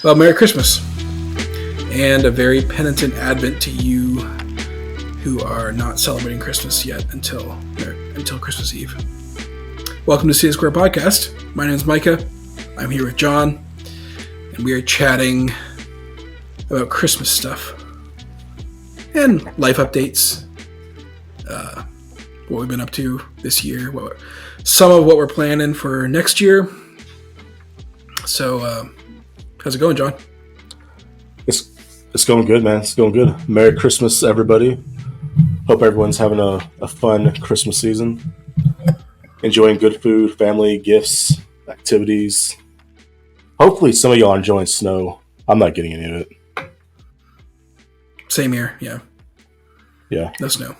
Well, Merry Christmas and a very penitent Advent to you who are not celebrating Christmas yet until Christmas Eve. Welcome to C Square Podcast. My name is Micah. I'm here with John, and we are chatting about Christmas stuff and life updates. What we've been up to this year, some of what we're planning for next year. So, how's it going, John? It's going good, man. It's going good. Merry Christmas, everybody. Hope everyone's having a fun Christmas season. Enjoying good food, family, gifts, activities. Hopefully some of y'all are enjoying snow. I'm not getting any of it. Same here, yeah. Yeah. No snow.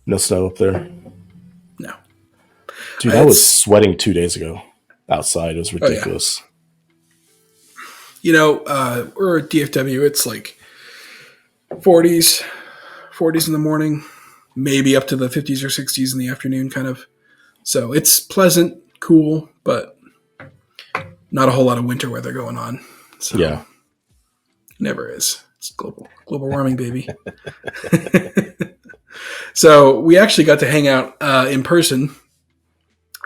No snow up there? No. Dude, I was sweating 2 days ago outside. It was ridiculous. Oh, yeah. You know, we're at DFW. It's like 40s in the morning, maybe up to the 50s or 60s in the afternoon, kind of. So it's pleasant, cool, but not a whole lot of winter weather going on. So yeah. Never is. It's global warming, baby. So we actually got to hang out in person.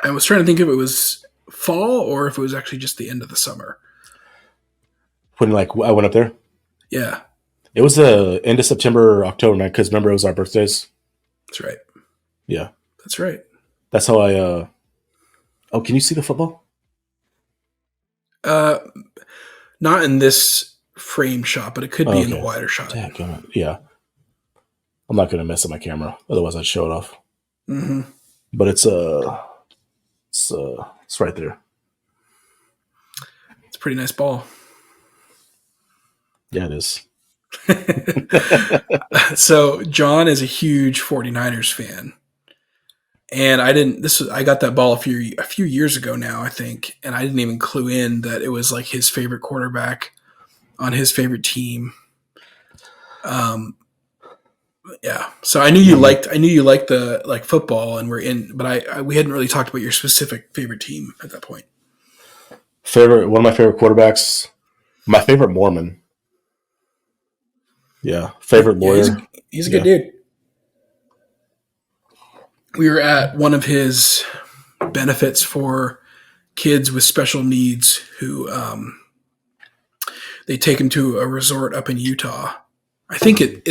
I was trying to think if it was fall or if it was actually just the end of the summer. When I went up there? Yeah. It was the end of September or October, man, because remember it was our birthdays? That's right. Yeah. That's right. That's how I Oh, can you see the football? Not in this frame shot, but it could be in the wider shot. Yeah. I'm not going to mess up my camera. Otherwise I'd show it off. Mm-hmm. But it's right there. It's a pretty nice ball. Yeah, it is. So John is a huge 49ers fan. And I got that ball a few years ago now, I think, and I didn't even clue in that it was like his favorite quarterback on his favorite team. Yeah. So I knew you liked the football and but we hadn't really talked about your specific favorite team at that point. One of my favorite quarterbacks, my favorite Mormon. Yeah, favorite lawyer. He's a good dude. We were at one of his benefits for kids with special needs who they take him to a resort up in Utah. I think it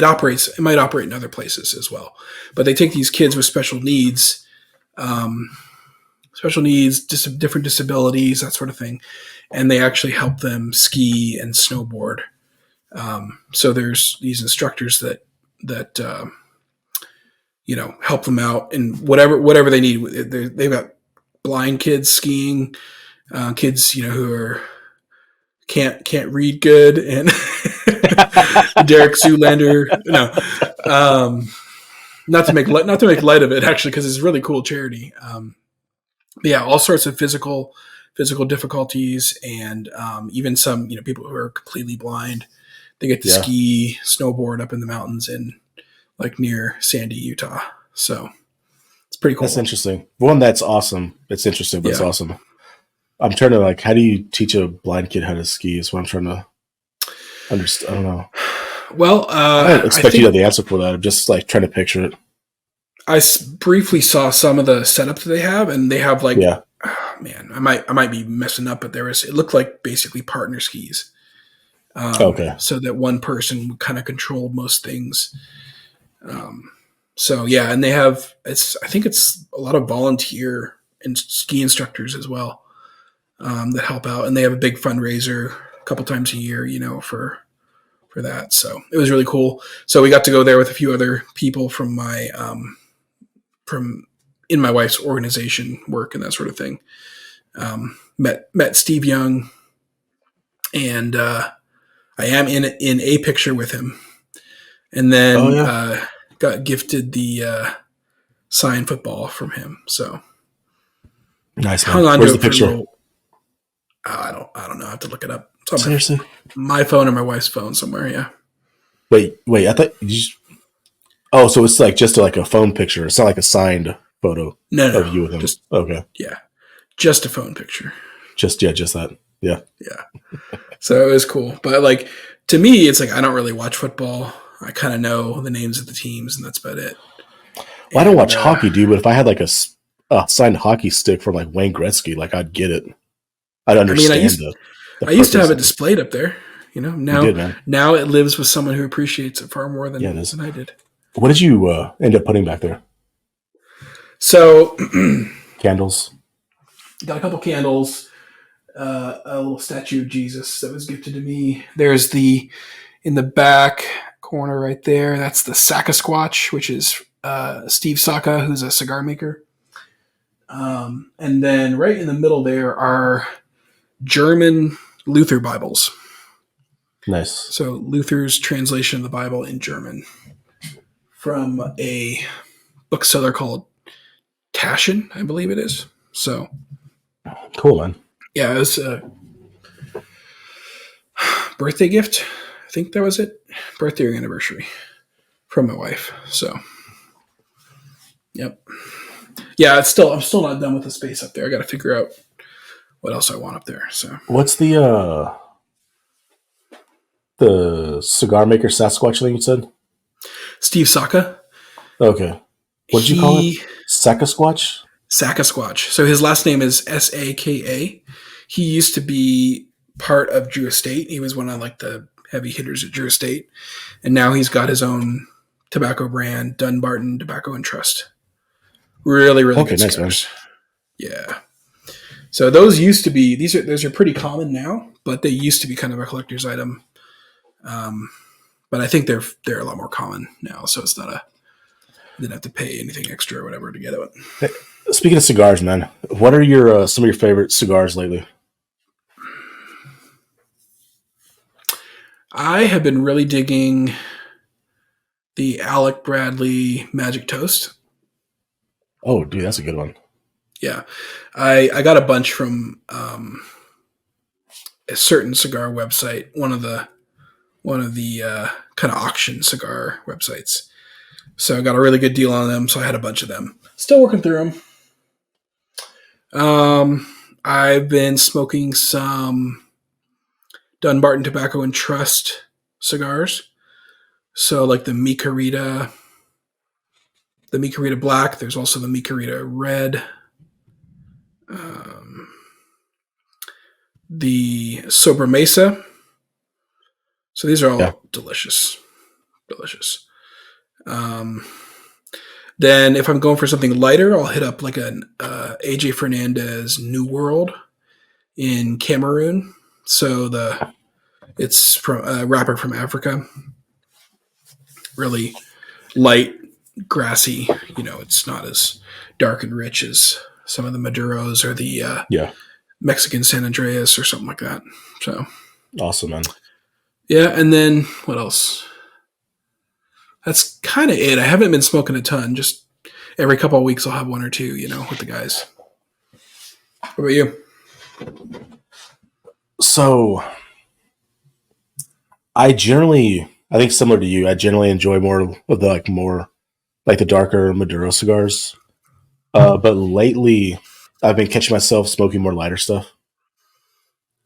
might operate in other places as well. But they take these kids with special needs, different disabilities, that sort of thing, and they actually help them ski and snowboard. So there's these instructors that help them out in whatever they need. They've got blind kids skiing, kids who can't read good, and Derek Zoolander. No, not to make light of it actually, because it's a really cool charity. But yeah, all sorts of physical difficulties, and even some people who are completely blind. They get to ski, snowboard up in the mountains in like near Sandy, Utah. So it's pretty cool. That's interesting. One, that's awesome. It's interesting, but it's awesome. I'm trying to how do you teach a blind kid how to ski is what I'm trying to understand. I don't know. Well, I don't expect you to have the answer for that. I'm just trying to picture it. I briefly saw some of the setups that they have, and they have man, I might be messing up, but it looked like basically partner skis. Okay. So that one person kind of controlled most things. So yeah, and they have I think it's a lot of volunteer and ski instructors as well that help out, and they have a big fundraiser a couple times a year, for that. So it was really cool. So we got to go there with a few other people from my in my wife's organization work and that sort of thing. Met Steve Young, and I am in a picture with him, and then got gifted the signed football from him. So nice. Hung on Where's to the picture? I don't know. I have to look it up. It's on Seriously? my phone or my wife's phone somewhere. Yeah. Wait. I thought so it's just a phone picture. It's not like a signed photo of you with him. Okay. Yeah. Just a phone picture. Just that. Yeah. Yeah. So it was cool. But like to me, it's like I don't really watch football. I kind of know the names of the teams, and that's about it. Well, I don't And watch hockey, dude. But if I had like a signed hockey stick from like Wayne Gretzky, like I'd get it. I'd I mean, understand the I used to have purpose it of it. displayed up there. You did, man. Now it lives with someone who appreciates it far more Yeah, it is. than I did. What did you end up putting back there? So Candles. got a couple candles, a little statue of Jesus that was gifted to me. There's the in the back corner right there. That's the Sasquatch, which is Steve Saka, who's a cigar maker. And then right in the middle there are German Luther Bibles. Nice. So Luther's translation of the Bible in German from a bookseller called Taschen, I believe it is. So Cool, man. yeah, it was a birthday gift. I think that was it. Birthday or anniversary from my wife. So yep. Yeah, I'm still not done with the space up there. I got to figure out what else I want up there. So What's the cigar maker Sasquatch thing you said? Steve Saka, Okay. What did you call it? he Sasquatch? Sakasquatch. So his last name is Saka. He used to be part of Drew Estate. He was one of like the heavy hitters at Drew Estate, and now he's got his own tobacco brand, Dunbarton Tobacco and Trust. Really, really Okay, good nice, man. cigars. Yeah. So those used to be those are pretty common now, but they used to be kind of a collector's item. But I think they're a lot more common now, so it's not a you didn't have to pay anything extra or whatever to get it. Hey, speaking of cigars, man, what are your some of your favorite cigars lately? I have been really digging the Alec Bradley Magic Toast. Oh, dude, that's a good one. Yeah, I got a bunch from a certain cigar website, one of the kind of auction cigar websites. So I got a really good deal on them. So I had a bunch of them. Still working through them. I've been smoking some Dunbarton Tobacco and Trust cigars. So like the Micarita Black. There's also the Micarita Red. The Sobremesa. So these are Yeah. all delicious. Delicious. Then if I'm going for something lighter, I'll hit up like an AJ Fernandez New World in Cameroon. So it's from a rapper from Africa. Really light, grassy. It's not as dark and rich as some of the Maduros or the Yeah. Mexican San Andreas or something like that. So Awesome, man. yeah, and then what else? That's kind of it. I haven't been smoking a ton. Just every couple of weeks, I'll have one or two, with the guys. What about you? So I think similar to you, I generally enjoy more of the more like the darker Maduro cigars. But lately, I've been catching myself smoking more lighter stuff,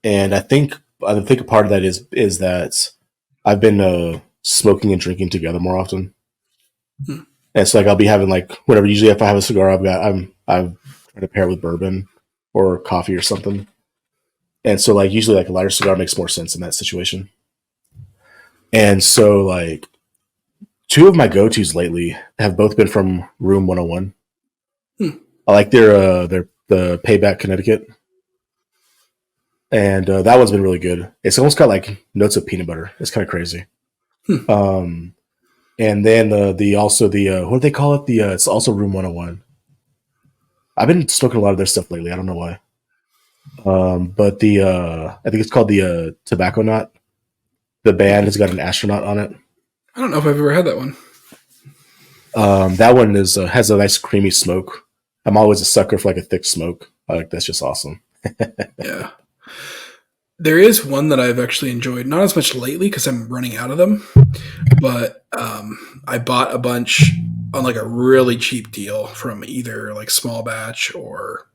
and I think a part of that is that I've been smoking and drinking together more often. Hmm. And so like I'll be having like whatever. Usually, if I have a cigar, I'm trying to pair it with bourbon or coffee or something. And so like usually like a lighter cigar makes more sense in that situation. And so like two of my go tos lately have both been from Room 101. Hmm. I like their the Payback Connecticut, and that one's been really good. It's almost got like notes of peanut butter. It's kind of crazy. Hmm. And then the also the what do they call it? The it's also Room 101. I've been smoking a lot of their stuff lately. I don't know why. But the I think it's called the Tobacco Knot. The band has got an astronaut on it. I don't know if I've ever had that one. That one is has a nice creamy smoke. I'm always a sucker for like a thick smoke. That's just awesome. Yeah. There is one that I've actually enjoyed, not as much lately because I'm running out of them, but I bought a bunch on like a really cheap deal from either like Small Batch or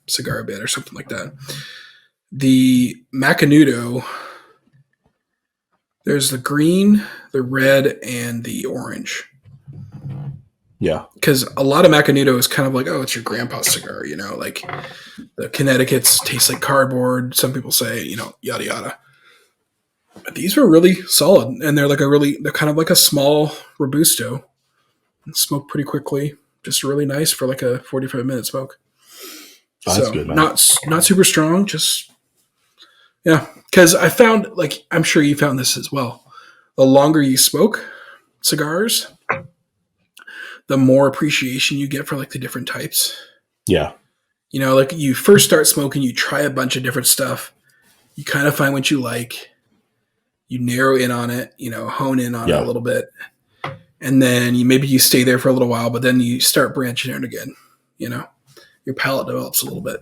Cigar Bit or something like that. The Macanudo, there's the green, the red, and the orange. Yeah. Because a lot of Macanudo is kind of like, oh, it's your grandpa's cigar, like the Connecticut's taste like cardboard. Some people say, yada yada. But these were really solid, and they're kind of like a small Robusto, and smoke pretty quickly. Just really nice for like a 45-minute smoke. Oh, that's So good, man. not super strong, just yeah. Because I found, like, I'm sure you found this as well. The longer you smoke cigars, the more appreciation you get for like the different types. Yeah. Like you first start smoking, you try a bunch of different stuff, you kind of find what you like, you narrow in on it, hone in on it a Yeah. little bit, and then you stay there for a little while, but then you start branching out again. Your palate develops a little bit.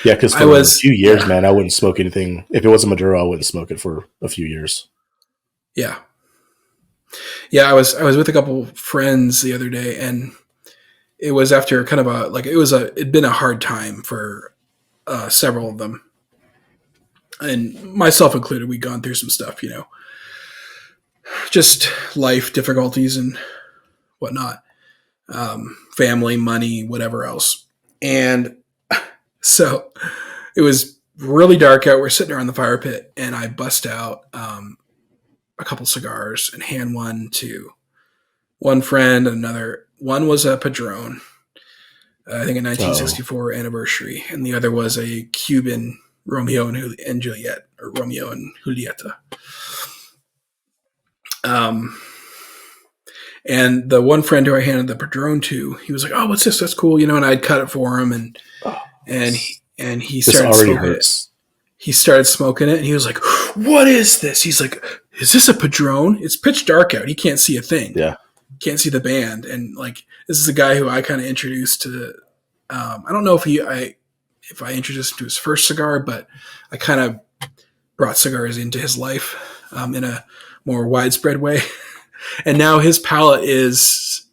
Yeah, because I for a was few years, yeah man, I wouldn't smoke anything. If it wasn't Maduro, I wouldn't smoke it for a few years. yeah yeah. I was with a couple friends the other day, and it was after kind of it'd been a hard time for several of them, and myself included. We'd gone through some stuff, just life difficulties and whatnot, family, money, whatever else. And so it was really dark out. We're sitting around the fire pit, and I bust out a couple cigars and hand one to one friend, and another. One was a Padron, I think a Oh, 1964 anniversary, and the other was a Cuban Romeo and Juliet, or Romeo and Julieta. Um, and the one friend who I handed the Padron to, he was like, "Oh, what's this? That's cool," and I'd cut it for him, and oh, and he this started already smoking it. hurts. He started smoking it, and he was like, "What is this?" He's like, "Is this a Padron?" It's pitch dark out. He can't see a thing. Yeah. Can't see the band, and like this is a guy who I kind of introduced to. I don't know if I introduced him to his first cigar, but I kind of brought cigars into his life in a more widespread way. And now his palate is,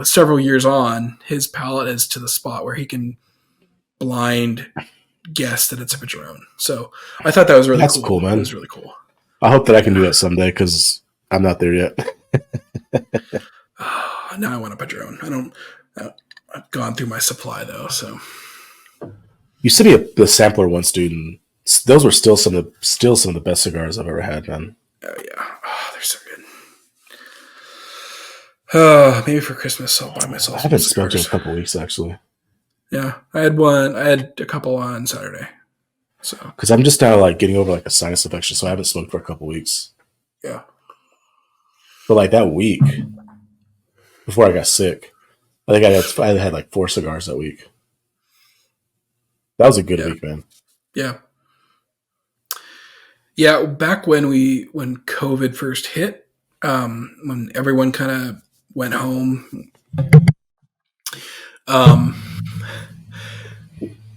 several years on, his palate is to the spot where he can blind guess that it's a Padron. So I thought that was really That's cool. cool, It man. was really cool. I hope that I can do that someday because I'm not there yet. Now I want a Padron. I've gone through my supply though, so You sent me the sampler once, dude, and those were still some of the best cigars I've ever had, man. oh yeah, they're so good. Maybe for Christmas I'll buy I myself some haven't smoked in a cigars. couple weeks actually, Yeah, I had one. I had a couple on Saturday. So because I'm just now like getting over like a sinus infection, so I haven't smoked for a couple weeks. yeah, But like that week before I got sick, I had like 4 cigars that week. That was a good yeah, week, man. yeah, yeah. Back when COVID first hit, when everyone kind of went home, um,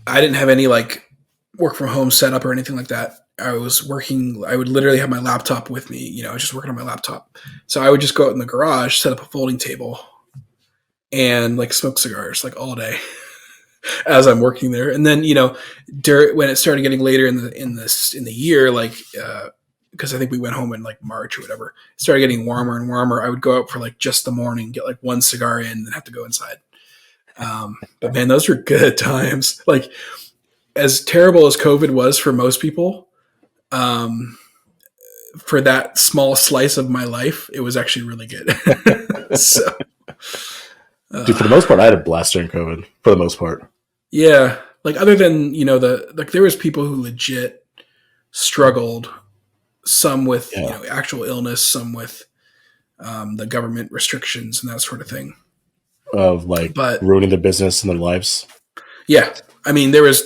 I didn't have any like work from home setup or anything like that. I was working. I would literally have my laptop with me. I was just working on my laptop. So I would just go out in the garage, set up a folding table, and like smoke cigars like all day as I'm working there. And then when it started getting later in the year, like because I think we went home in like March or whatever, it started getting warmer and warmer. I would go out for like just the morning, get like one cigar in, and then have to go inside. But man, those were good times. Like as terrible as COVID was for most people, um, for that small slice of my life, it was actually really good. So, Dude, for the uh, most part, I had a blast during COVID. For the most part, yeah, like other than there was people who legit struggled. Some with yeah. actual illness, some with the government restrictions and that sort of thing. Of like But ruining their business and their lives. yeah, I mean there was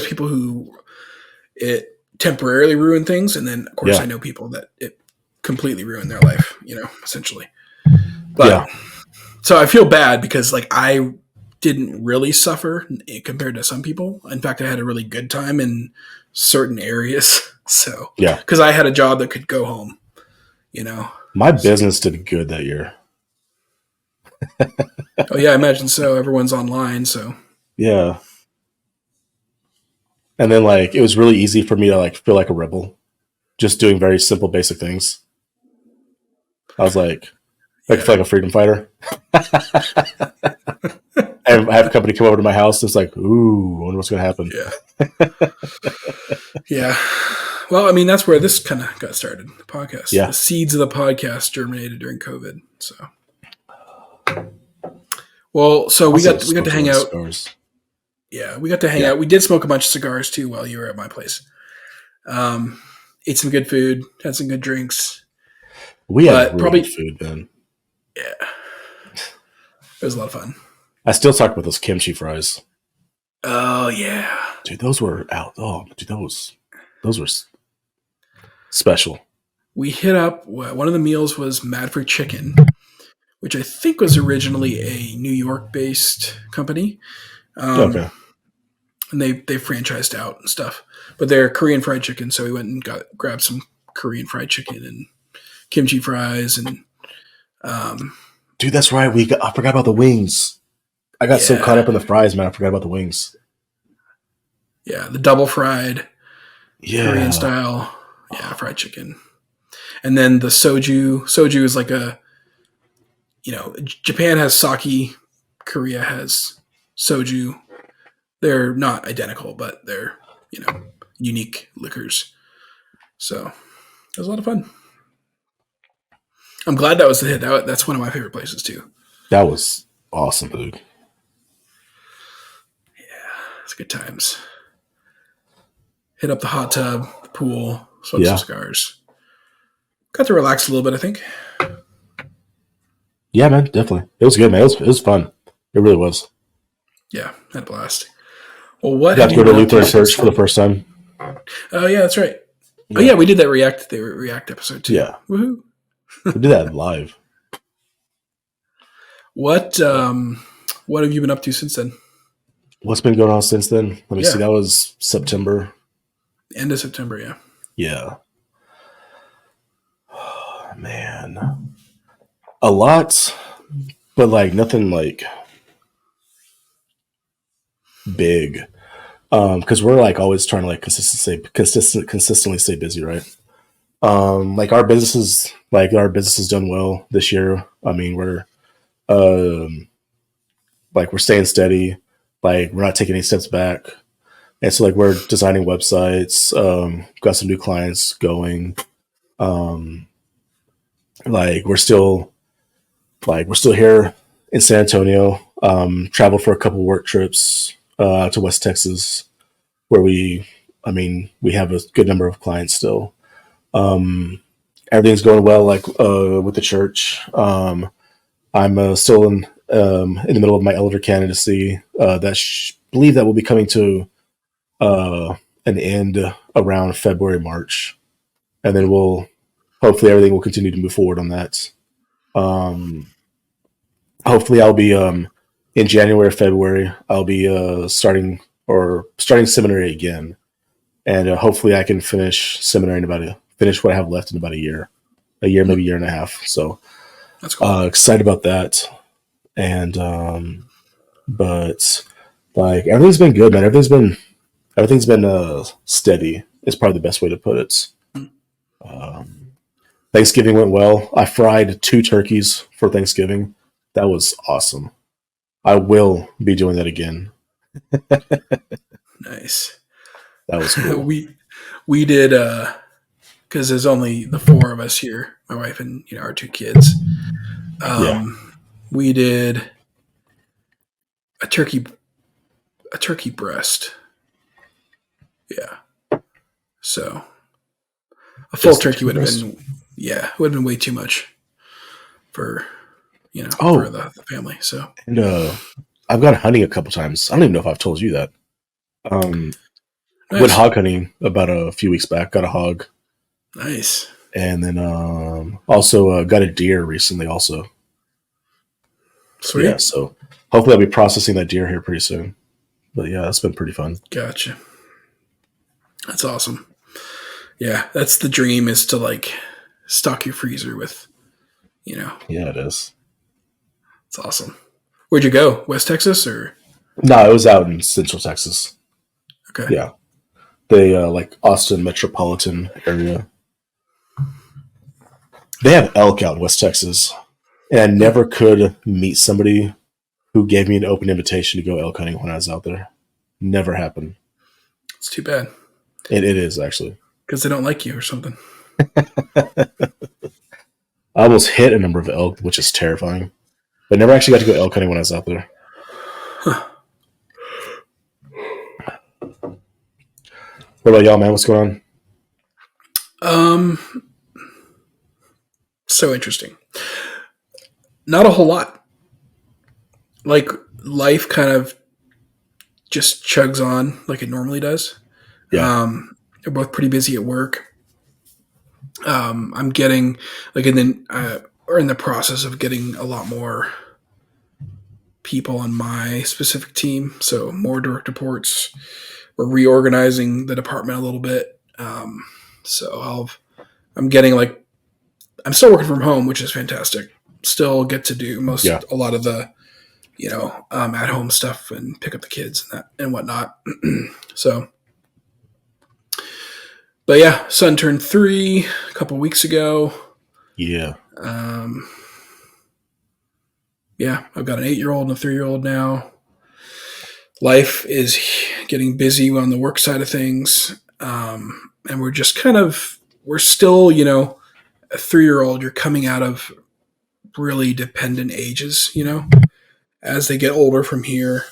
people who it temporarily ruined things, and then of course I Yeah, know people that it completely ruined their life, essentially. But yeah, so I feel bad because like I didn't really suffer compared to some people. In fact, I had a really good time in certain areas. So yeah. because I had a job that could go home, you know. My So, business did good that year. oh yeah, I imagine so. Everyone's online, so Yeah, And then like it was really easy for me to like feel like a rebel, just doing very simple, basic things. I was like, I feel Yeah. like a freedom fighter. And I have company come over to my house. It's like, ooh, I wonder what's gonna happen. Yeah. Yeah. Well, I mean, that's where this kind of got started. The podcast, the Yeah. seeds of the podcast germinated during COVID. So, well, so we Also got to smoked a hang lot of out. cigars. Yeah, we got to hang Yeah. out. We did smoke a bunch of cigars too while you were at my place. Ate some good food, had some good drinks, We had but really good probably food, man. yeah, it was a lot of fun. I still talk about those kimchi fries. Oh yeah, Dude, those were out. Oh, dude, those were special. we hit up. One of the meals was Mad for Chicken, which I think was originally a New York-based company. Okay. And they franchised out and stuff. But they're Korean fried chicken, so we went and grabbed some Korean fried chicken and kimchi fries and Dude, that's right. I forgot about the wings. I got so caught yeah, up in the fries, man. I forgot about the wings. yeah, the double fried Korean Yeah. style, yeah, fried chicken. And then the soju. Soju is like Japan has sake, Korea has soju. They're not identical, but they're, unique liquors. So it was a lot of fun. I'm glad that was the hit. That's one of my favorite places too. That was awesome, dude. It's good times. Hit up the hot tub, the pool, smoke some Yeah. cigars. Got to relax a little bit, I think. Yeah, man, definitely. It was good, man. It was fun. It really was. Yeah, had a blast. Well, what Got have to you go to been up to Lutheran since Church for the then? first time. Oh, yeah, that's right. Oh, Yeah. yeah, we did that React episode too. Yeah. Woohoo. We did that live. What have you been up to since then? What's been going on since then? Let me see. Yeah, That was September. end of September, yeah. Yeah. Man. A lot, but like nothing like big. Because we're like always trying to like consistently stay busy, right? Our business has done well this year. I mean, um we're staying steady. Like we're not taking any steps back. And so like we're designing websites, got some new clients going. Um like we're still here in San Antonio. Traveled for a couple work trips to West Texas where we have a good number of clients still. Um Everything's going well like with the church. I'm still in the middle of my elder candidacy. Believe that will be coming to an end around February, March, and then hopefully everything will continue to move forward on that. Um, Hopefully, I'll be in January, February. I'll be starting seminary again, and hopefully, I can finish what I have left in about a year, maybe a year and a half. So That's cool. excited about that, and but like everything's been good, man. Everything's been steady. Is probably the best way to put it. Um, Thanksgiving went well. I fried 2 turkeys for Thanksgiving. That was awesome. I will be doing that again. Nice. That was cool. we did because there's only the four of us here, my wife and our 2 kids. Yeah. We did a turkey breast. Yeah. So a full Just turkey would have breast? been would have been way too much for for Oh, the family. So and I've gone hunting a couple times. I don't even know if I've told you that. Um, Went nice, hog hunting about a few weeks back. Got a hog, nice, and then also got a deer recently. Also, yeah. sweet. So hopefully I'll be processing that deer here pretty soon. But yeah, that's been pretty fun. Gotcha. That's awesome. Yeah, that's the dream is to like stock your freezer with, you know, Yeah, it is. it's awesome. Where'd you go? West Texas or No, it was out in Central Texas. okay? Yeah. the like Austin metropolitan area. They have elk out in West Texas, and I never could meet somebody who gave me an open invitation to go elk hunting when I was out there. Never happened. It's too bad. It is actually because they don't like you or something. I almost hit a number of elk, which is terrifying. But never actually got to go elk hunting when I was out there. Huh. What about y'all, man? What's going on? So interesting. Not a whole lot. Like, life kind of just chugs on like it normally does. Yeah. They're both pretty busy at work. I'm getting, like, and then we're in the process of getting a lot more people on my specific team. So more direct reports. We're reorganizing the department a little bit. So I'm getting, like, I'm still working from home, which is fantastic. Still get to do a lot of the, at home stuff and pick up the kids and whatnot. So, but yeah, son turned 3 a couple weeks ago. Yeah. Yeah, I've got an 8-year-old and a 3-year-old now. Life is getting busy on the work side of things. And we're just we're still, a 3-year-old, you're coming out of really dependent ages, as they get older from here,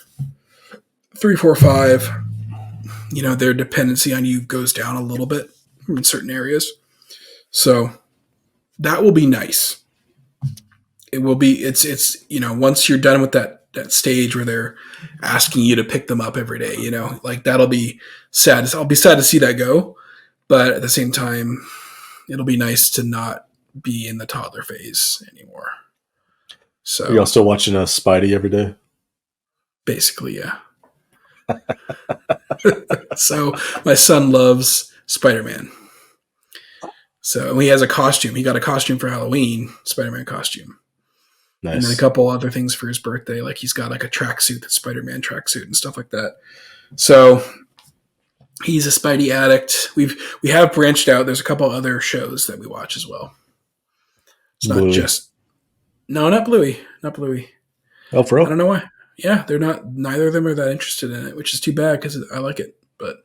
3, 4, 5, their dependency on you goes down a little bit in certain areas. So that will be nice. It will be, it's once you're done with that stage where they're asking you to pick them up every day, like, that'll be sad. I'll be sad to see that go. But at the same time, it'll be nice to not be in the toddler phase anymore. So, are y'all still watching Spidey every day? Basically, yeah. So my son loves Spider-Man. So he has a costume. He got a costume for Halloween, Spider-Man costume. Nice. And then a couple other things for his birthday. Like, he's got like a tracksuit, that's Spider-Man tracksuit and stuff like that. So he's a Spidey addict. We have branched out. There's a couple other shows that we watch as well. It's not Bluey. Not Bluey. Not Bluey. Oh, for real? I don't know why. Yeah, they're not. Neither of them are that interested in it, which is too bad because I like it. But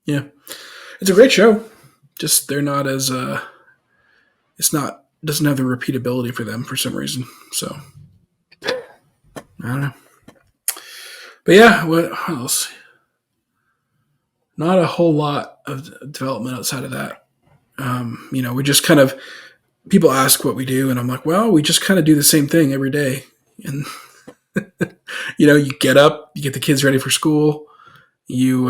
yeah, it's a great show. Just they're not as doesn't have the repeatability for them for some reason. So I don't know. But yeah, what else? Not a whole lot of development outside of that. We just people ask what we do, and I'm like, well, we just kind of do the same thing every day. And, you get up, you get the kids ready for school, you,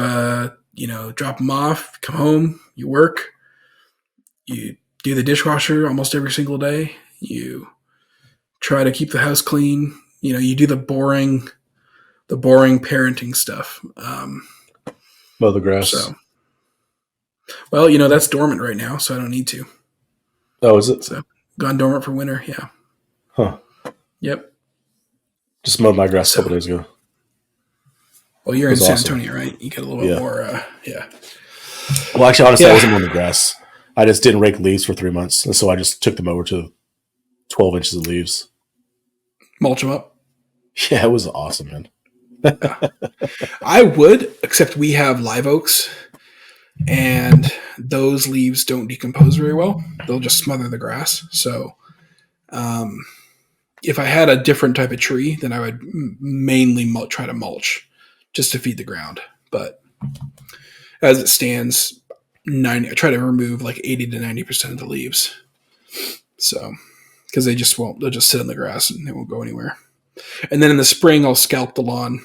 drop them off, come home, you work, you do the dishwasher almost every single day, you try to keep the house clean, you do the boring parenting stuff. Mow the grass. So, well, that's dormant right now, so I don't need to. Oh, is it? So, gone dormant for winter, yeah. Huh. Yep. Just mowed my grass a couple days ago. Well, you're in San Antonio, right? You get a little bit more, yeah. Well, actually, honestly, I wasn't mowing the grass. I just didn't rake leaves for 3 months, and so I just took them over to 12 inches of leaves. Mulch them up? Yeah, it was awesome, man. I would, except we have live oaks, and those leaves don't decompose very well. They'll just smother the grass. So if I had a different type of tree, then I would mainly try to mulch just to feed the ground. But as it stands, I try to remove like 80 to 90% of the leaves. So, because they'll just sit on the grass and they won't go anywhere. And then in the spring, I'll scalp the lawn.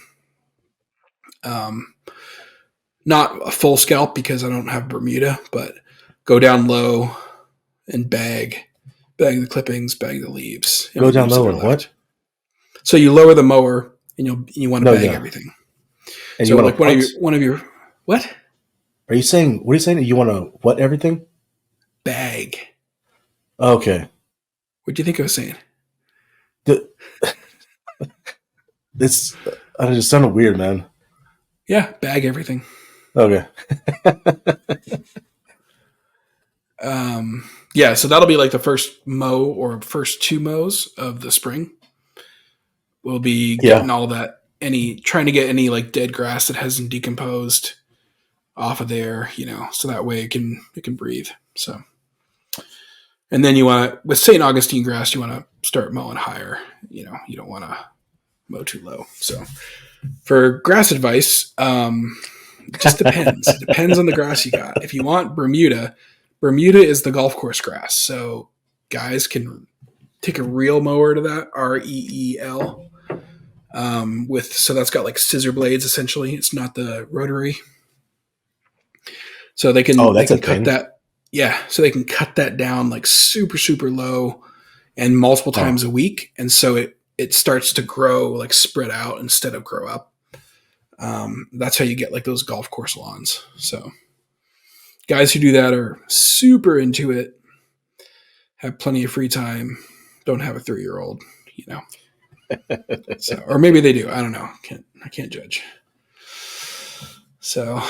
Not a full scalp because I don't have Bermuda, but go down low and bag the clippings, bag the leaves. Go down low and what? So you lower the mower and you want to bag everything. And so, like, one of your what? What are you saying? You want to what everything? Bag. Okay. What do you think I was saying? It just sounded weird, man. Yeah, bag everything. Okay. Yeah, so that'll be like the first mow or first two mows of the spring. We'll be Yeah. getting all that trying to get any like dead grass that hasn't decomposed off of there, so that way it can breathe. So, and then you want to with St. Augustine grass, you want to start mowing higher. You don't want to mow too low. So, for grass advice, it just depends. It depends on the grass you got. If you want Bermuda, Bermuda is the golf course grass. So guys can take a real mower to that, REEL. So that's got like scissor blades essentially. It's not the rotary. So they Oh, can they that's a can cut thing. that. Yeah, so they can cut that down like super super low and multiple Huh. times a week, and so it starts to grow like spread out instead of grow up. That's how you get like those golf course lawns. So guys who do that are super into it, have plenty of free time, don't have a 3-year-old, you know. So, or maybe they do. I don't know. I can't judge. So,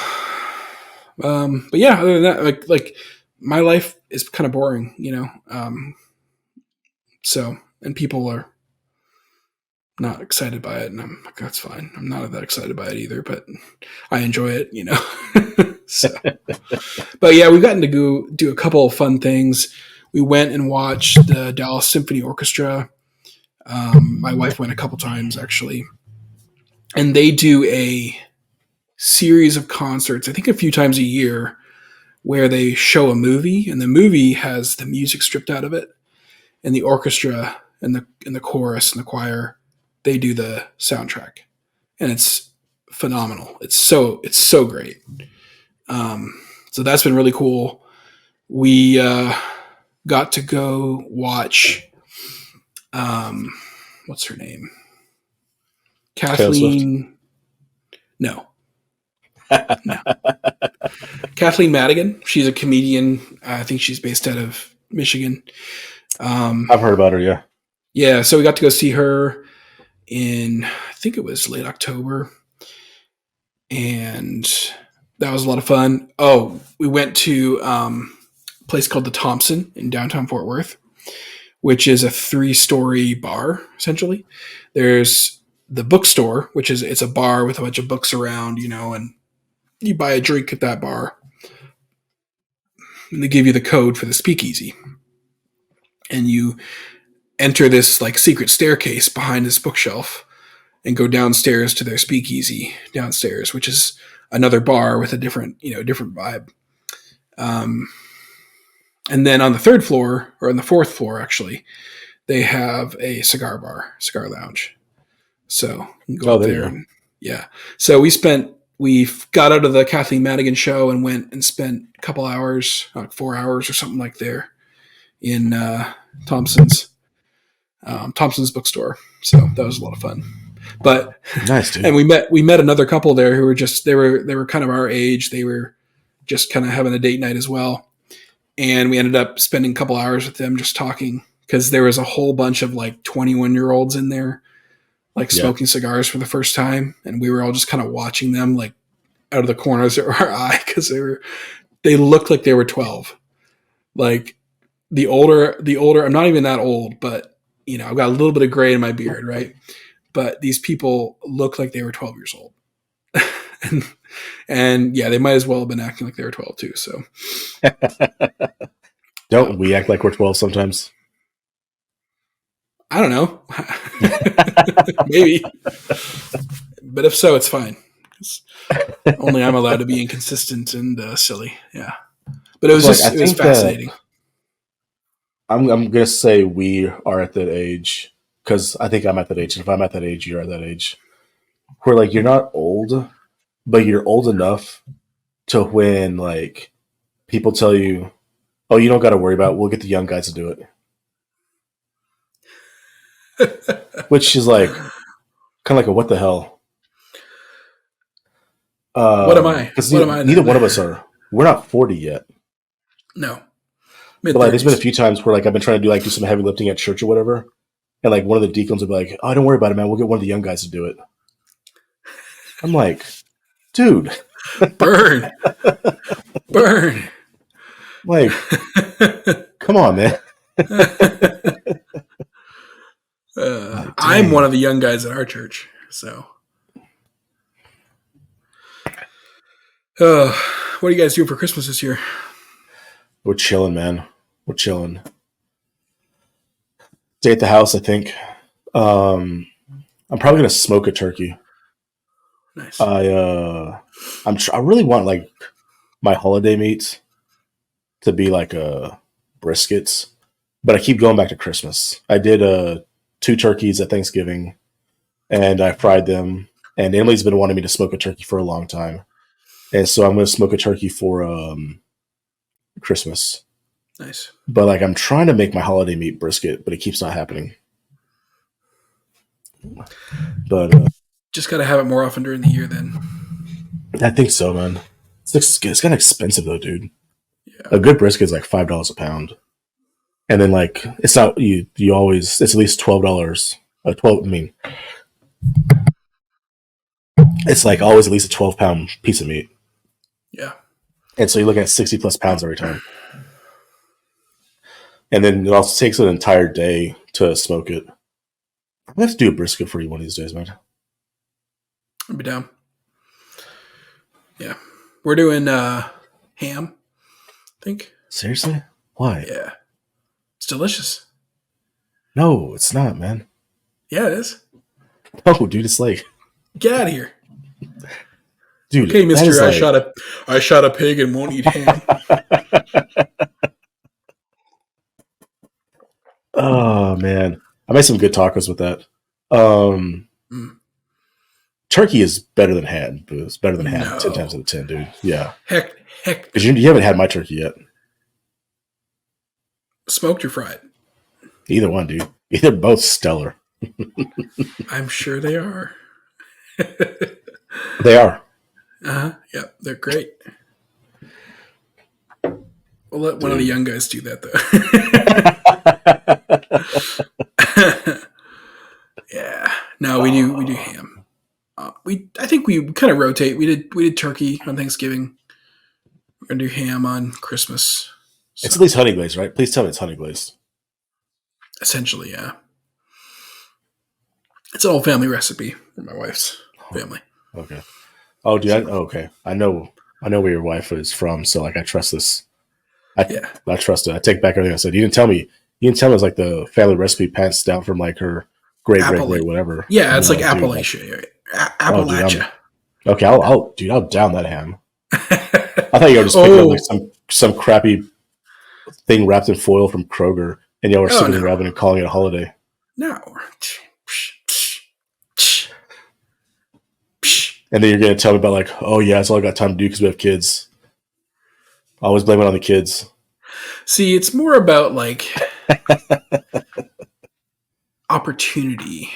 but yeah, other than that, like my life is kind of boring, you know. So, and people are not excited by it, and I'm like, that's fine. I'm not that excited by it either, but I enjoy it, you know. So, but yeah, we've gotten to go do a couple of fun things. We went and watched the Dallas Symphony Orchestra. My wife went a couple times actually, and they do a series of concerts. I think a few times a year where they show a movie, and the movie has the music stripped out of it, and the orchestra and the chorus and the choir they do the soundtrack, and it's phenomenal. It's so great. So that's been really cool. We got to go watch. Um, what's her name? Taylor Swift. Kathleen. No, no. Kathleen Madigan. She's a comedian. I think she's based out of Michigan. I've heard about her. Yeah. Yeah, so we got to go see her in, I think it was late October, and that was a lot of fun. Oh, we went to a place called the Thompson in downtown Fort Worth, which is a 3-story bar essentially. There's the bookstore, which is it's a bar with a bunch of books around, and you buy a drink at that bar, and they give you the code for the speakeasy, and you enter this like secret staircase behind this bookshelf and go downstairs to their speakeasy downstairs, which is another bar with a different vibe. Um, and then on the third floor, or on the fourth floor, actually, they have a cigar lounge. So you can go Oh, up there you there go. and yeah. So we got out of the Kathleen Madigan show and went and spent a couple hours, like 4 hours or something like there in Thompson's Thompson's bookstore. So that was a lot of fun. But Nice, dude. and we met another couple there who were just they were kind of our age. They were just kind of having a date night as well, and we ended up spending a couple hours with them just talking because there was a whole bunch of like 21-year-olds in there like Yeah. smoking cigars for the first time, and we were all just kind of watching them like out of the corners of our eye because they looked like they were 12. Like the older I'm not even that old, but I've got a little bit of gray in my beard, right? But these people look like they were 12 years old. and, and yeah, they might as well have been acting like they were 12 too. So, Don't we act like we're 12 sometimes? I don't know. Maybe. But if so, it's fine. Only I'm allowed to be inconsistent and silly. Yeah. But Like, I it was think that fascinating. I'm gonna say we are at that age because I think I'm at that age. And if I'm at that age, you're at that age where like you're not old, but you're old enough to when like people tell you, "Oh, you don't got to worry about it. We'll get the young guys to do it," which is like kind of like a what the hell. What am I? Because What am I neither then? one of us are. We're not 40 yet. No. But Mid like, there's been a 30s. few times where like I've been trying to do some heavy lifting at church or whatever, and like one of the deacons will be like, "Oh, don't worry about it, man. We'll get one of the young guys to do it." I'm like, dude. Burn, burn. Like, come on, man. Like, I'm one dang. of the young guys at our church, so. Uh, what are you guys doing for Christmas this year? We're chilling, man. We're chilling. Stay at the house, I think. Um, I'm probably gonna smoke a turkey. Nice. I really want like my holiday meats to be like briskets, but I keep going back to Christmas. I did 2 turkeys at Thanksgiving, and I fried them. And Emily's been wanting me to smoke a turkey for a long time, and so I'm going to smoke a turkey for Christmas. Nice. But like I'm trying to make my holiday meat brisket, but it keeps not happening. But Just got to have it more often during the year then. I think so, man. It's kind of expensive though, dude. Yeah. A good brisket is like $5 a pound, and then like it's not you always it's at least $12. 12. I mean, it's like always at least a 12-pound piece of meat, Yeah. and so you're looking at 60+ pounds every time. And then it also takes an entire day to smoke it. I'm gonna have to do a brisket for you one of these days, man. I'll be down. Yeah. We're doing ham, I think. Seriously? Why? Yeah. It's delicious. No, it's not, man. Yeah, it is. No, dude, it's like, Get out of here. dude. Okay, that mister, is like, I shot a pig and won't eat ham. oh man, I made some good tacos with that. Um, Mm. Turkey is better than ham. It's better than ham 10 times out No. of 10, dude. Yeah, Heck. because you haven't had my turkey yet. Smoked or fried? Either one, dude. Either both stellar. I'm sure they are. They are. Yep, they're great. We'll let one of the Dude. young guys do that though. Yeah. No, we do ham. I think we kind of rotate. We did turkey on Thanksgiving. We're gonna do ham on Christmas. It's So at least honey glazed, right? Please tell me it's honey glazed. essentially, yeah. It's an old family recipe from my wife's family. Okay. Oh, dude. Okay. I know where your wife is from, so like I trust this. Yeah. I trust it. I take back everything I said. You didn't tell me. You didn't tell me it was like the family recipe passed down from like her great whatever. Yeah, it's like Dude, Appalachia. Right? oh, dude, Appalachia. okay. I'll down that ham. I thought you were just picking up like some crappy thing wrapped in foil from Kroger, and y'all were sitting in the oven and calling it a holiday. No. And then you're gonna tell me about like, oh yeah, that's all I got time to do because we have kids. I always blame it on the kids. See, it's more about like opportunity.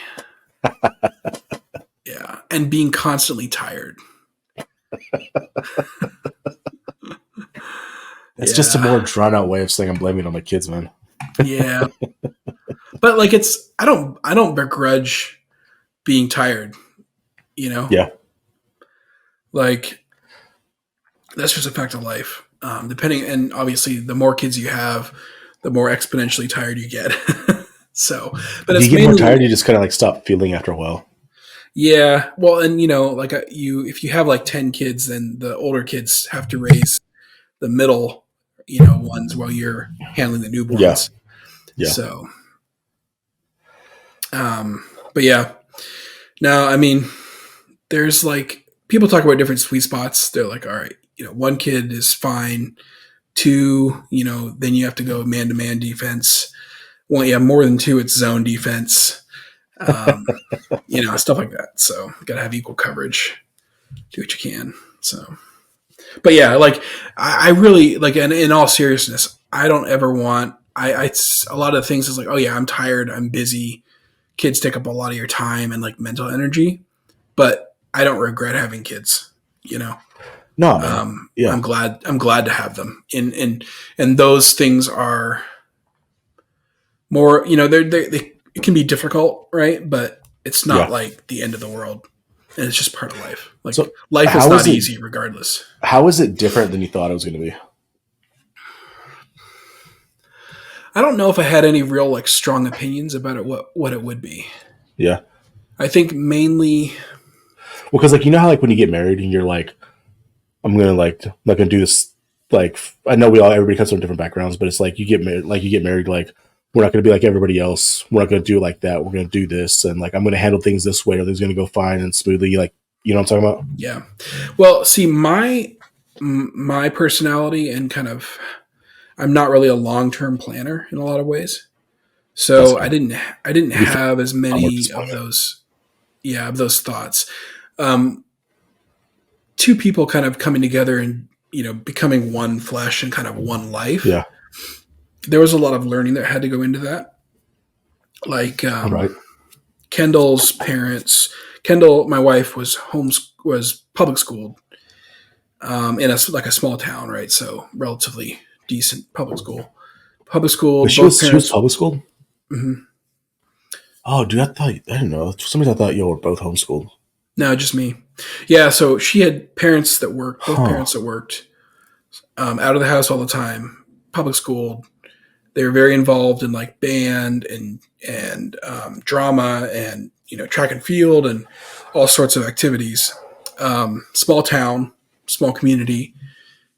Yeah, and being constantly tired. It's just a more drawn out way of saying I'm blaming it on my kids, man. Yeah. But like I don't begrudge being tired, you know? Yeah. Like that's just a fact of life. Depending, and obviously the more kids you have, the more exponentially tired you get. So, but you get more tired, you just kind of like stop feeling after a while. Yeah. Well, and like if you have like 10 kids, then the older kids have to raise the middle, ones while you're handling the newborns. Yeah. So, but yeah, no, I mean, there's like people talk about different sweet spots. They're like, all right, one kid is fine. 2, then you have to go man to man defense. Well, yeah, more than 2, it's zone defense. Stuff like that. So you gotta have equal coverage. Do what you can. So, but yeah, like I really like, and in all seriousness, I don't ever want. A lot of things is like, oh yeah, I'm tired, I'm busy. Kids take up a lot of your time and like mental energy, but I don't regret having kids. No, man. Yeah. I'm glad to have them. And those things are more. They it can be difficult, right? But it's not like the end of the world. and it's just part of life. Like So life is how not is it? easy regardless. How is it different than you thought it was going to be? I don't know if I had any real like strong opinions about it, what it would be. Yeah. I think mainly, Well, because like you know how like when you get married and you're like, I'm not gonna do this. Like I know everybody comes from different backgrounds, but it's like you get married like we're not gonna be like everybody else. We're not gonna do it like that. We're gonna do this, and like I'm gonna handle things this way. Everything's gonna go fine and smoothly. Like you know what I'm talking about? yeah. Well, see, my personality and kind of, I'm not really a long term planner in a lot of ways. That's So good. I didn't You feel have as a lot more many of disappointment. those, yeah, of those thoughts. Um, Two people kind of coming together and becoming one flesh and kind of one life. Yeah. There was a lot of learning that had to go into that. Like All right. Kendall's parents, Kendall, my wife was public schooled in like a small town, right? So relatively decent public school. Public school, But both she was parents. public school. Mhm. Oh, dude, I didn't know. For some reason, I thought you were both homeschooled. No, just me. Yeah, so she had parents that worked, both Huh. parents that worked out of the house all the time, public school. They were very involved in like band and drama and track and field and all sorts of activities. Small town, small community,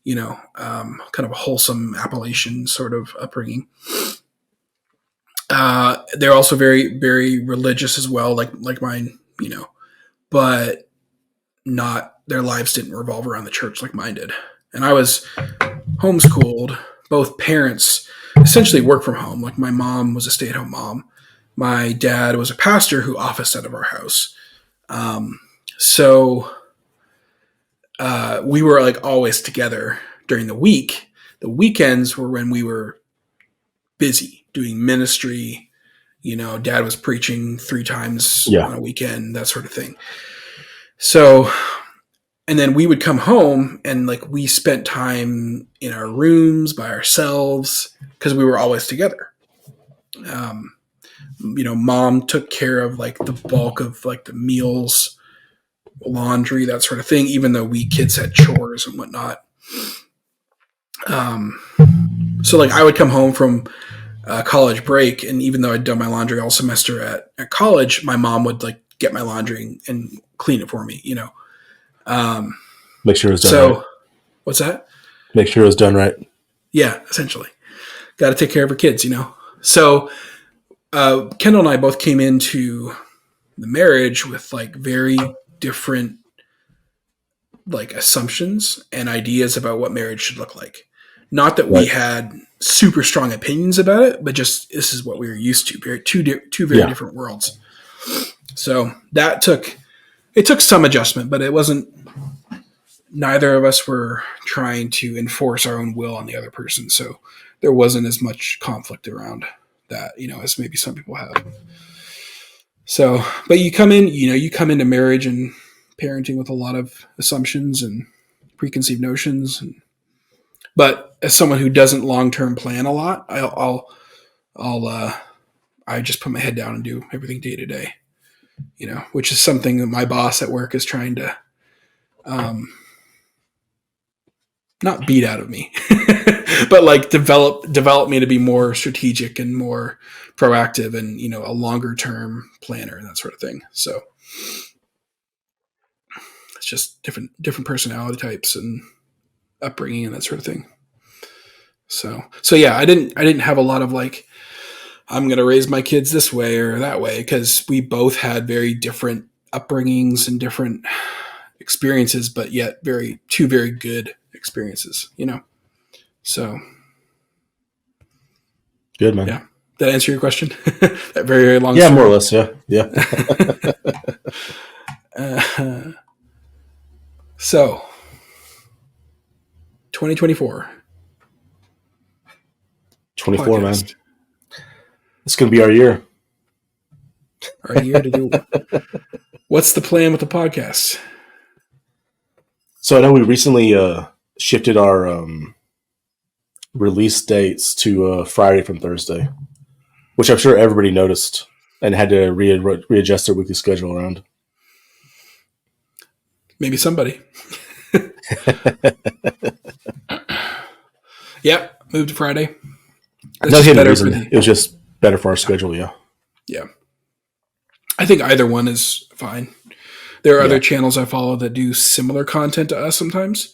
kind of a wholesome Appalachian sort of upbringing. They're also very very religious as well, like mine, but not their lives didn't revolve around the church like mine did. And I was homeschooled. Both parents essentially work from home. Like my mom was a stay-at-home mom. My dad was a pastor who officed out of our house. So we were like always together during the week. The weekends were when we were busy doing ministry. Dad was preaching 3 times Yeah. on a weekend, that sort of thing. So, and then we would come home and like we spent time in our rooms by ourselves because we were always together. Um, Mom took care of like the bulk of like the meals, laundry, that sort of thing, even though we kids had chores and whatnot. Um, so like I would come home from college break, and even though I'd done my laundry all semester at college, my mom would like get my laundry and clean it for me, Um, Make sure it was done right. so what's that? Make sure it was done right. Yeah, essentially. Got to take care of her kids, So Kendall and I both came into the marriage with like very different like assumptions and ideas about what marriage should look like. Not that we Right. had super strong opinions about it, but just this is what we were used to. Two very Yeah. different worlds. So that took some adjustment, but it wasn't. Neither of us were trying to enforce our own will on the other person, so there wasn't as much conflict around that, as maybe some people have. So, but you come into marriage and parenting with a lot of assumptions and preconceived notions. But as someone who doesn't long term plan a lot, I just put my head down and do everything day to day. Which is something that my boss at work is trying to um, not beat out of me, but like develop me to be more strategic and more proactive and a longer term planner and that sort of thing. So it's just different personality types and upbringing and that sort of thing. So yeah, I didn't have a lot of like I'm going to raise my kids this way or that way because we both had very different upbringings and different experiences, but yet two very good experiences. So Good, man. yeah, that answer your question? That very very long. Yeah, story. more or less. Yeah. Yeah. So 2024 24, man. podcast. It's going to be our year. Our year to do. What's the plan with the podcast? So I know we recently shifted our release dates to Friday from Thursday, which I'm sure everybody noticed and had to readjust their weekly schedule around. Maybe somebody. Yeah, moved to Friday. That's No just hidden better for reason. the. It was just better for our schedule. Yeah. Yeah, I think either one is fine. There are Yeah. other channels I follow that do similar content to us sometimes,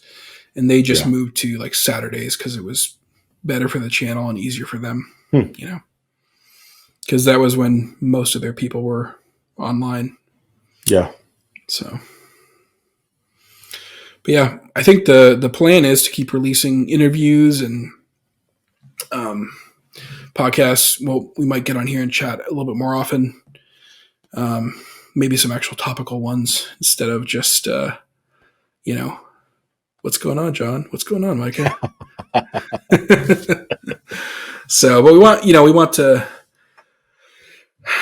and they just Yeah. moved to like Saturdays because it was better for the channel and easier for them. Hmm. You know, because that was when most of their people were online. Yeah. So, but yeah, I think the plan is to keep releasing interviews and um, podcasts. Well, we might get on here and chat a little bit more often. Um, Maybe some actual topical ones instead of just you know, what's going on, John? What's going on, Micah? So, but we want to,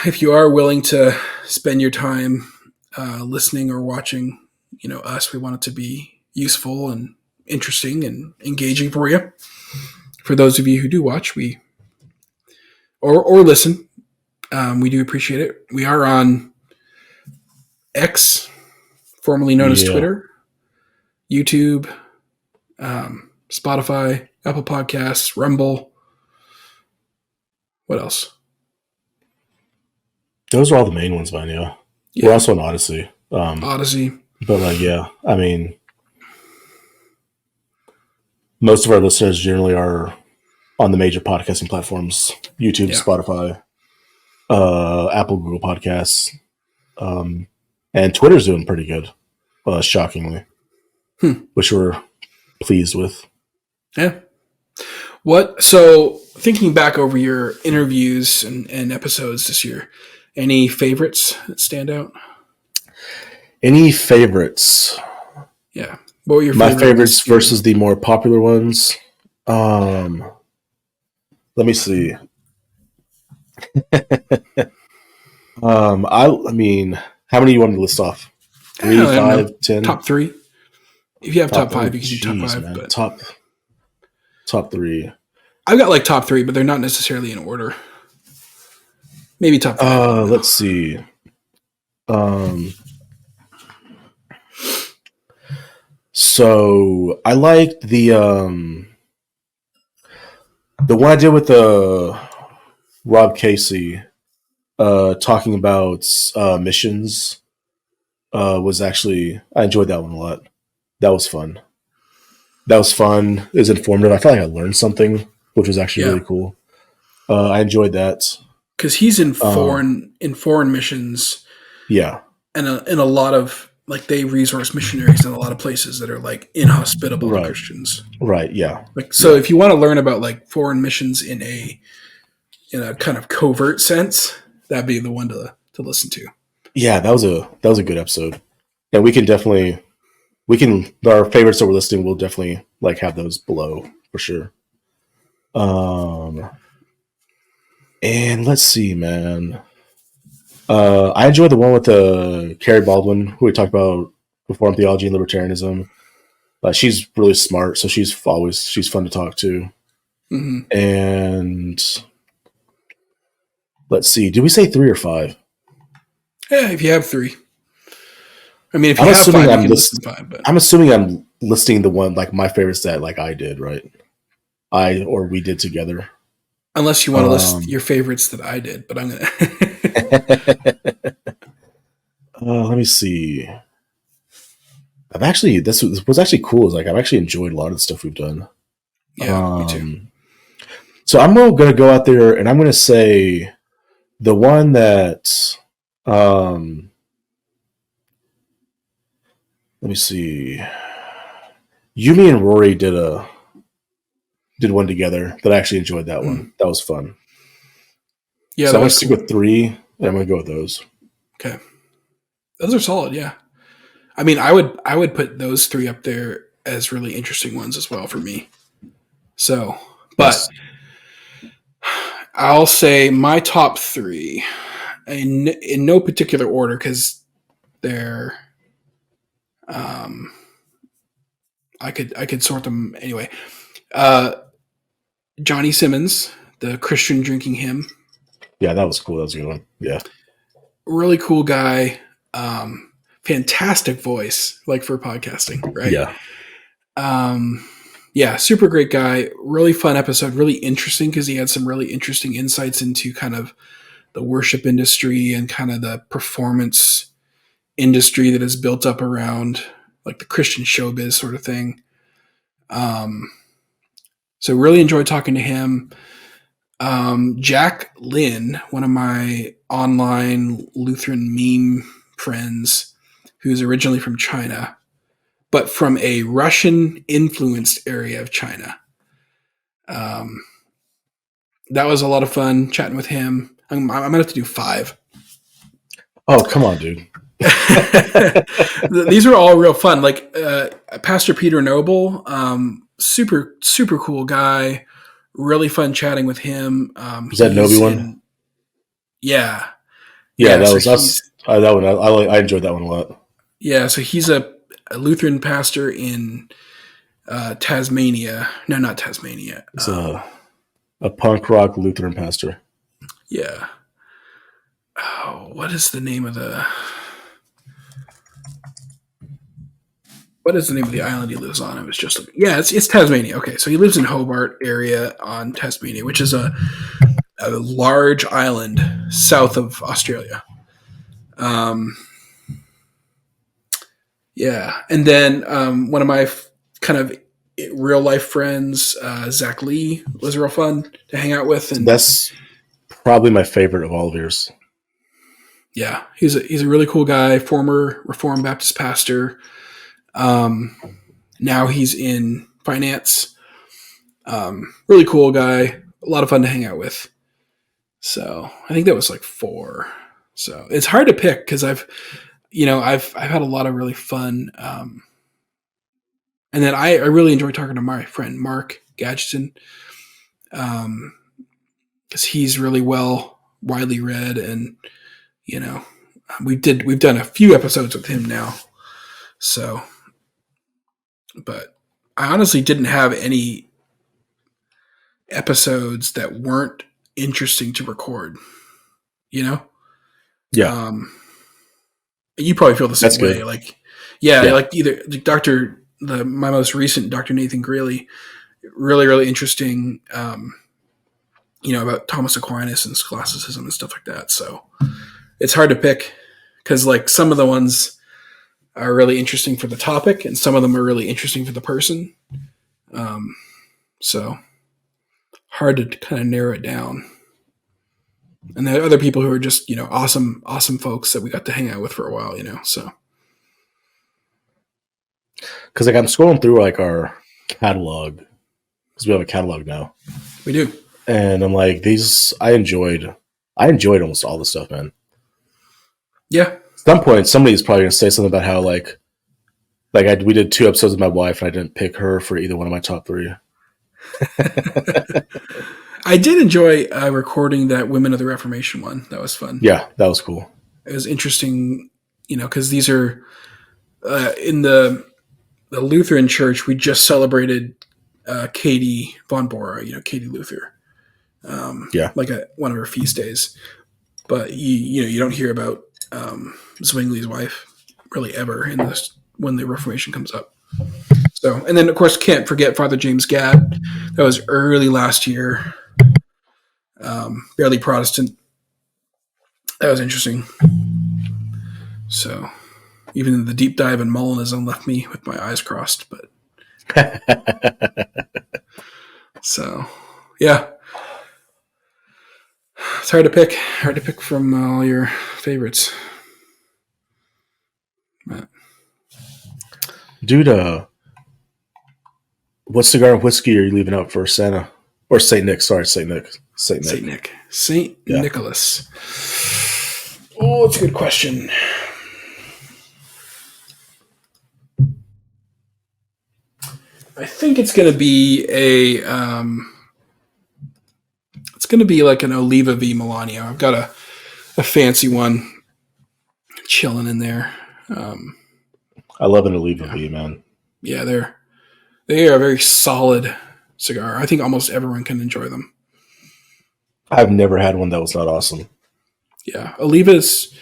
if you are willing to spend your time listening or watching, us, we want it to be useful and interesting and engaging for you. For those of you who do watch, or listen, we do appreciate it. We are on X, formerly known as Yeah. Twitter, YouTube, Spotify, Apple Podcasts, Rumble. What else? Those are all the main ones, man. Yeah. Yeah, We're also on Odyssey. Odyssey. But like, yeah, I mean, most of our listeners generally are on the major podcasting platforms: YouTube, Yeah. Spotify, Apple, Google Podcasts, and Twitter's doing pretty good, shockingly, which we're pleased with. Yeah. So thinking back over your interviews and episodes this year, any favorites that stand out? Any favorites? Yeah. What were your My favorite favorites versus the more popular ones. Let me see. I mean, how many do you want me to list off? 3, I don't know. 5, 10? Top three. If you have top Oh, five, you can do top jeez, five. man. But Top 3. I've got like top three, but they're not necessarily in order. Maybe top five. Let's see. So I liked the one I did with Rob Casey, talking about missions. Was actually, I enjoyed that one a lot. That was fun. It was informative. I felt like I learned something, which was actually really cool. I enjoyed that because he's in foreign missions. Yeah, And in a lot of like they resource missionaries in a lot of places that are like inhospitable to Christians. Right. Yeah. Like so, if you want to learn about like foreign missions in a kind of covert sense, that'd be the one to listen to. Yeah, that was a good episode, and we can our favorites that we're listing. We'll definitely like have those below for sure. And let's see, man. I enjoyed the one with Carrie Baldwin, who we talked about Reformed theology and libertarianism. She's really smart, so she's fun to talk to. Mm-hmm. And let's see, did we say 3 or 5? Yeah, if you have 3. I mean, if you have 5, you can list 5. But I'm assuming I'm listing the one like my favorites that like I did, right? Or we did together. Unless you want to list your favorites that I did, but I'm gonna. Let me see. This was actually cool. Is like I've actually enjoyed a lot of the stuff we've done. Yeah, me too. So I'm gonna go out there and I'm gonna say the one that let me see. Yumi and Rory did one together that I actually enjoyed that one. That was fun. Yeah, so I'm gonna stick with 3 and I'm gonna go with those. Okay. Those are solid, yeah. I mean, I would put those 3 up there as really interesting ones as well for me. So, but yes. I'll say my top 3 in no particular order because they're I could sort them anyway. Johnny Simmons, the Christian drinking hymn. Yeah, that was cool. That was a good one. Yeah. Really cool guy. fantastic voice, like for podcasting, right? Yeah. Yeah, super great guy. Really fun episode. Really interesting because he had some really interesting insights into kind of the worship industry and kind of the performance industry that is built up around like the Christian showbiz sort of thing. So really enjoyed talking to him. Jack Lynn, one of my online Lutheran meme friends, who's originally from China, but from a Russian influenced area of China. That was a lot of fun chatting with him. I'm gonna have to do 5. Oh, come on, dude. These are all real fun. Like Pastor Peter Noble, super super cool guy. Really fun chatting with him. Was that Noby one? Yeah, Yeah, that so was us. That one, I enjoyed that one a lot. Yeah, so he's a Lutheran pastor in Tasmania. No, not Tasmania. It's a punk rock Lutheran pastor. Yeah. Oh, what is the name of the? What is the name of the island he lives on? I was just looking. Yeah, it's Tasmania. Okay, so he lives in Hobart area on Tasmania, which is a large island south of Australia. Yeah, and then one of my kind of real life friends, Zach Lee, was real fun to hang out with, and that's probably my favorite of all of yours. Yeah, he's a really cool guy, former Reformed Baptist pastor. Now he's in finance. Really cool guy, a lot of fun to hang out with. So I think that was like 4. So it's hard to pick because I've had a lot of really fun. And then I really enjoy talking to my friend Mark Gadgeton, because he's really widely read, and we've done a few episodes with him now. So, but I honestly didn't have any episodes that weren't interesting to record. Yeah. You probably feel the same way. Good. Like, yeah, like either my most recent Dr. Nathan Greeley, really, really interesting. About Thomas Aquinas and scholasticism and stuff like that. So it's hard to pick because like some of the ones are really interesting for the topic and some of them are really interesting for the person. So hard to kind of narrow it down. And there are other people who are just, awesome, awesome folks that we got to hang out with for a while, so. Because like I'm scrolling through like our catalog, because we have a catalog now. We do. And I'm like, I enjoyed almost all the stuff, man. Yeah. At some point, somebody's probably going to say something about how we did 2 episodes with my wife and I didn't pick her for either one of my top 3. I did enjoy recording that Women of the Reformation one. That was fun. Yeah, that was cool. It was interesting, because these are in the Lutheran Church. We just celebrated Katie von Bora, Katie Luther. Like one of her feast days. But you don't hear about Zwingli's wife really ever in this when the Reformation comes up. So, and then of course can't forget Father James Gadd. That was early last year. Barely Protestant. That was interesting. So, even the deep dive in Molinism left me with my eyes crossed. But so, yeah, it's hard to pick from all your favorites. But. Dude, what cigar and whiskey are you leaving out for Santa? Or St. Nick, sorry, St. Nick. St. Nicholas. Oh, it's a good question. I think it's going to be it's going to be like an Oliva V Melanio. I've got a fancy one chilling in there. I love an Oliva V, man. Yeah, they are a very solid cigar. I think almost everyone can enjoy them. I've never had one that was not awesome. Yeah, Oliva's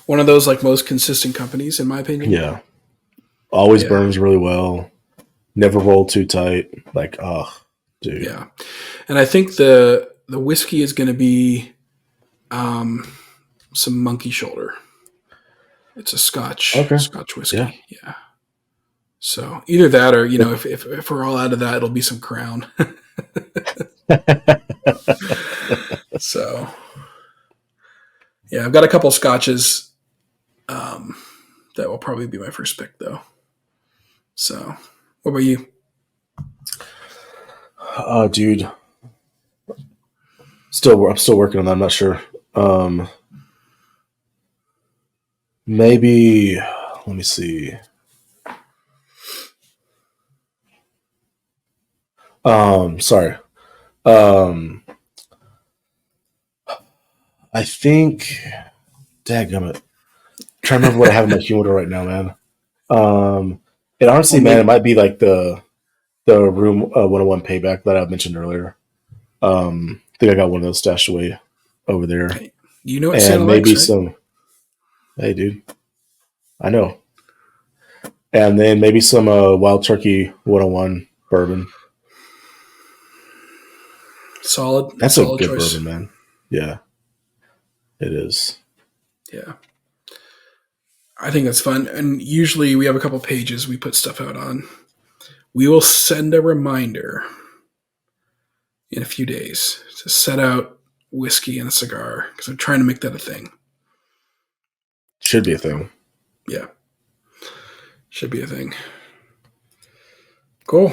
one of those like most consistent companies, in my opinion. Yeah. Always Yeah. burns really well. Never roll too tight. Like, oh, dude. Yeah. And I think the whiskey is going to be some monkey shoulder. It's a Scotch Okay. Yeah. whiskey. Yeah. So either that or, if we're all out of that, it'll be some Crown. So, yeah, I've got a couple Scotches that will probably be my first pick, though. So, what about you? Dude. I'm still working on that. I'm not sure. Maybe, let me see. Sorry. Um, I think, dadgummit. Trying to remember what I have in my humidor right now, man. And honestly, Well, man, maybe, it might be like the Room 101 payback that I mentioned earlier. I think I got one of those stashed away over there, hey, you know what Santa and likes, maybe right? some. Hey, dude, I know. And then maybe some Wild Turkey 101 bourbon. That's a Solid good choice. bourbon, man. Yeah, it is. Yeah. I think that's fun. And usually we have a couple pages we put stuff out on. We will send a reminder in a few days to set out whiskey and a cigar because I'm trying to make that a thing. Should be a thing. Yeah. Should be a thing. Cool.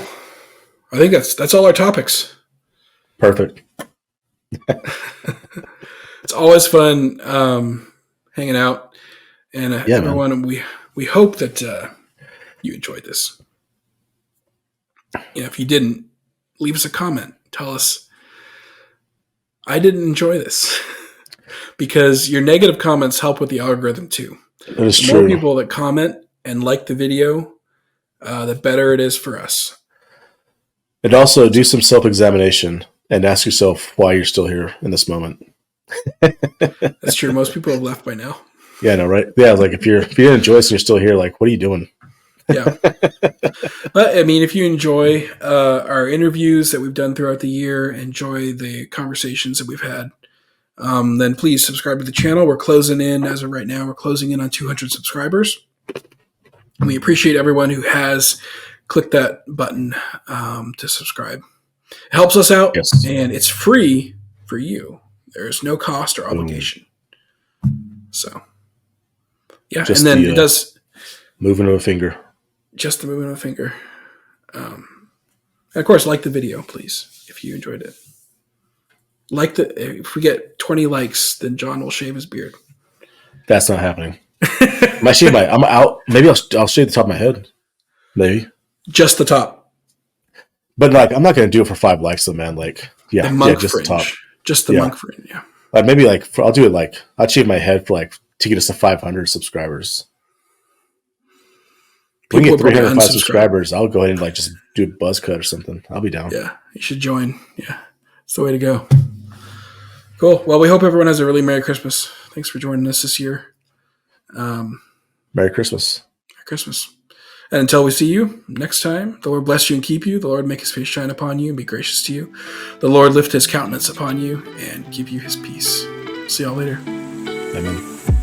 I think that's all our topics. Perfect. It's always fun hanging out. And Yeah, man. everyone, we hope that you enjoyed this. If you didn't, leave us a comment. Tell us, I didn't enjoy this. Because your negative comments help with the algorithm too. That is The more true. people that comment and like the video, the better it is for us. And also do some self-examination and ask yourself why you're still here in this moment. That's true. Most people have left by now. Yeah, no, right? Yeah, like if you didn't enjoy this and you're still here, like, what are you doing? Yeah. But I mean, if you enjoy our interviews that we've done throughout the year, enjoy the conversations that we've had, then please subscribe to the channel. We're closing in, as of right now, we're closing in on 200 subscribers. And we appreciate everyone who has clicked that button to subscribe. It helps us out, Yes. and it's free for you. There's no cost or Boom. obligation. So, yeah, Just and then the, it does moving of a finger. just the movement of a finger. And of course, like the video, please, if you enjoyed it. If we get 20 likes, then John will shave his beard. That's not happening. I'm out. Maybe I'll shave the top of my head. Maybe. Just the top. But like, I'm not going to do it for 5 likes though, man. Like, The monk just fringe. the top. Just the Yeah. monk fringe, yeah. Maybe like, I'll do it like, I'll shave my head for like, to get us to 500 subscribers. If we can get 305 subscribers, I'll go ahead and like just do a buzz cut or something. I'll be down. Yeah, you should join. Yeah, it's the way to go. Cool. Well, we hope everyone has a really Merry Christmas. Thanks for joining us this year. Merry Christmas. Merry Christmas. And until we see you next time, the Lord bless you and keep you. The Lord make his face shine upon you and be gracious to you. The Lord lift his countenance upon you and give you his peace. See y'all later. Amen.